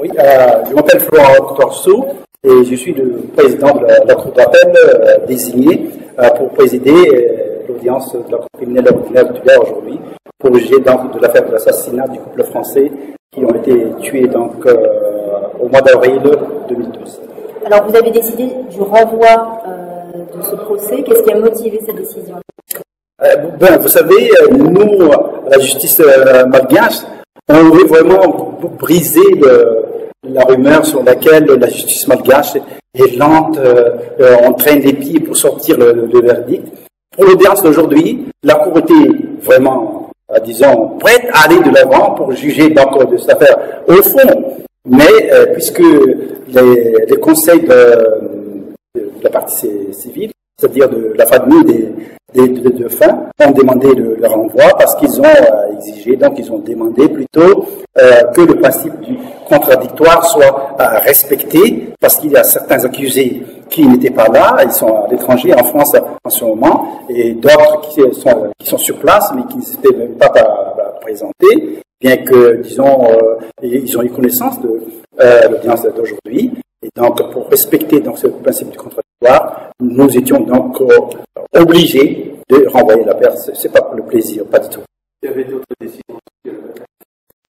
Oui, je m'appelle Florent Torceau et je suis le président de la Cour d'appel désigné pour présider l'audience de la Cour criminelle ordinaire de Tugal aujourd'hui pour juger de l'affaire de l'assassinat du couple français qui ont été tués donc, au mois d'avril 2012. Alors vous avez décidé du renvoi de ce procès. Qu'est-ce qui a motivé cette décision? Vous savez, nous, à la justice malgache, on veut vraiment briser la rumeur sur laquelle la justice malgache est lente, on traîne les pieds pour sortir le verdict. Pour l'audience d'aujourd'hui, la Cour était vraiment, disons, prête à aller de l'avant pour juger donc de cette affaire au fond. Mais puisque les conseils de la partie civile, c'est-à-dire de la famille des défunts, ont demandé le renvoi parce qu'ils ont exigé, donc ils ont demandé plutôt que le principe du contradictoire soit respecté, parce qu'il y a certains accusés qui n'étaient pas là, ils sont à l'étranger, en France en ce moment, et d'autres qui sont sur place, mais qui ne s'étaient même pas présentés, bien que, disons, ils ont eu connaissance de l'audience d'aujourd'hui. Et donc, pour respecter donc, ce principe du contradictoire, nous étions donc obligés de renvoyer l'affaire. C'est pas pour le plaisir, pas du tout. Il y avait d'autres décisions.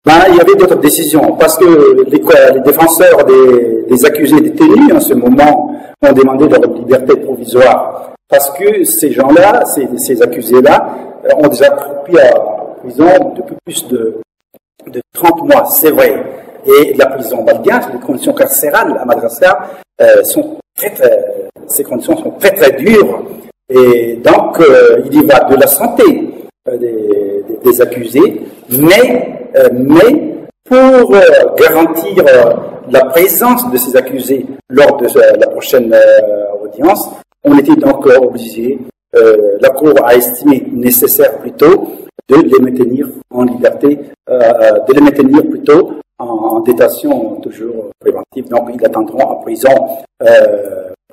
Il y avait d'autres décisions, parce que les défenseurs des accusés détenus, en ce moment, ont demandé leur liberté provisoire. Parce que ces gens-là, ces accusés-là, ont déjà pris à prison depuis plus de 30 mois, c'est vrai. Et la prison malgache, les conditions carcérales à Madagascar, ces conditions sont très très dures. Et donc, il y va de la santé des accusés, mais pour garantir la présence de ces accusés lors de la prochaine audience, on était donc obligé, la Cour a estimé nécessaire plutôt de les maintenir en liberté, de les maintenir plutôt en détention toujours préventive. Donc, ils attendront en prison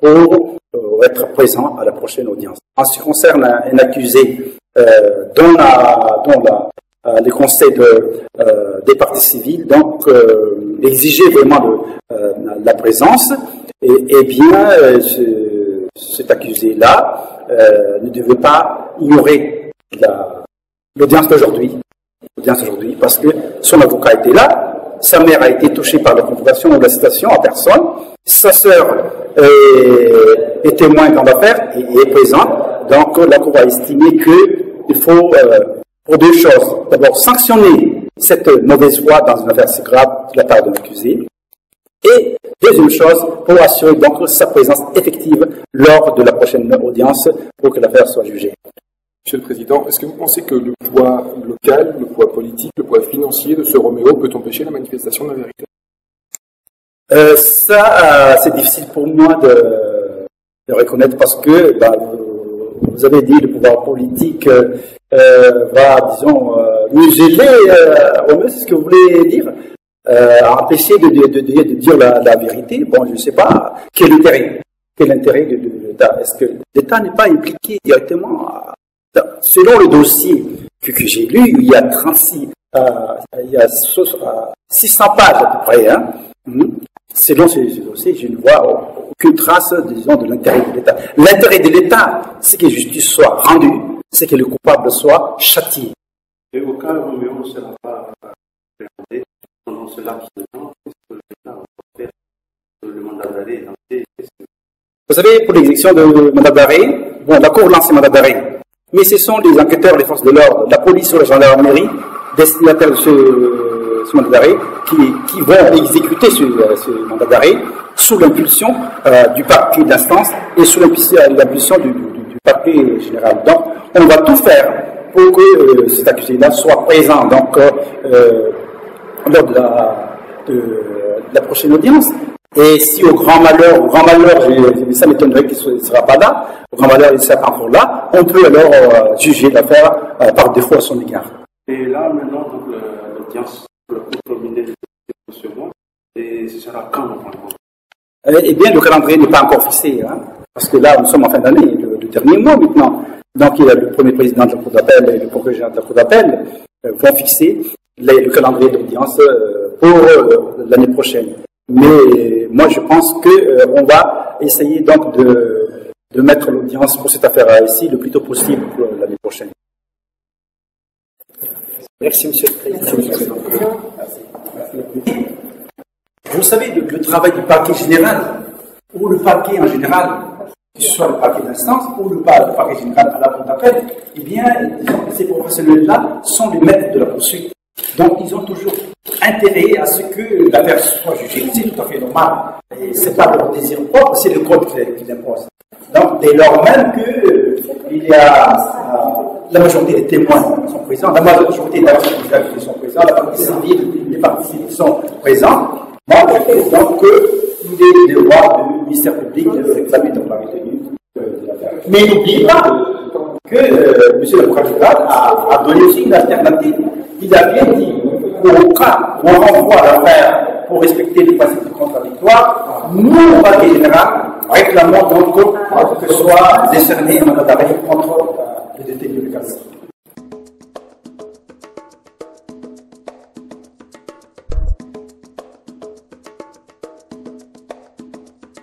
pour être présents à la prochaine audience. En ce qui concerne un accusé dont les conseils des parties civiles donc exigeaient vraiment la présence, et bien cet accusé-là ne devait pas ignorer l'audience d'aujourd'hui, parce que son avocat était là, sa mère a été touchée par la convocation ou la citation en personne, sa sœur est témoin dans l'affaire et est présente, donc la Cour a estimé qu'il faut, pour deux choses, d'abord sanctionner cette mauvaise foi dans une affaire si grave de la part de l'accusé, et deuxième chose, pour assurer donc sa présence effective lors de la prochaine audience pour que l'affaire soit jugée. Monsieur le Président, est-ce que vous pensez que le poids local, le poids politique, le poids financier de ce Roméo peut empêcher la manifestation de la vérité? C'est difficile pour moi de reconnaître parce que vous avez dit le pouvoir politique va, disons, museler Roméo, c'est ce que vous voulez dire, empêcher de dire la vérité. Bon, je ne sais pas quel intérêt de l'État. Est-ce que l'État n'est pas impliqué directement selon le dossier que j'ai lu, il y a 600 pages à peu près. Hein. Selon ce dossier, je ne vois aucune trace, disons, de l'intérêt de l'État. L'intérêt de l'État, c'est que justice soit rendue, c'est que le coupable soit châtié. Et au cas où Roméo ne sera pas présenté pendant ce laps de temps, qu'est-ce que l'État va faire le mandat d'arrêt? Vous savez, pour l'exécution de mandat d'arrêt, la Cour lance un mandat d'arrêt. Mais ce sont les enquêteurs, les forces de l'ordre, la police ou la gendarmerie, destinataires de ce mandat d'arrêt, qui vont exécuter ce mandat d'arrêt sous l'impulsion du parquet d'instance et sous l'impulsion du parquet général. Donc, on va tout faire pour que cet accusé-là soit présent donc, lors de la prochaine audience. Et si au grand malheur, ça m'étonnerait qu'il ne sera pas là, au grand malheur il ne sera pas encore là, on peut alors juger l'affaire par défaut à son égard. Et là, maintenant, l'audience pour la Cour criminelle de ce mois, et ce sera quand normalement? Eh bien, le calendrier n'est pas encore fixé, hein, parce que là, nous sommes en fin d'année, le dernier mois maintenant. Donc, il y a le premier président de la Cour d'appel et le procureur général de la Cour d'appel vont fixer. le calendrier d'audience pour l'année prochaine. Mais moi, je pense qu'on va essayer donc de mettre l'audience pour cette affaire ici le plus tôt possible pour l'année prochaine. Merci, Monsieur le Président. Vous savez, le travail du parquet général, ou le parquet en général, que ce soit le parquet d'instance ou le parquet général à la cour d'appel, eh bien, ces professionnels-là sont les maîtres de la poursuite. Donc, ils ont toujours intérêt à ce que l'affaire soit jugée. C'est tout à fait normal. Et ce n'est pas leur désir propre, c'est le code qui l'impose. Donc, dès lors même qu'il y a la majorité des témoins sont présents, la majorité des acteurs sont présents, la partie civile, les parties civiles sont présents. Moi, je pense donc qu'il est le droit du ministère public de réclamer donc la retenue de l'affaire. Mais n'oubliez pas que M. le procureur a donné aussi une alternative. Il a bien dit qu'au cas où on renvoie l'affaire pour respecter les principes du contradictoire, nous, au parquet général, réclamons donc que soit décerné un mandat d'arrêt contre les détenus de Gaza.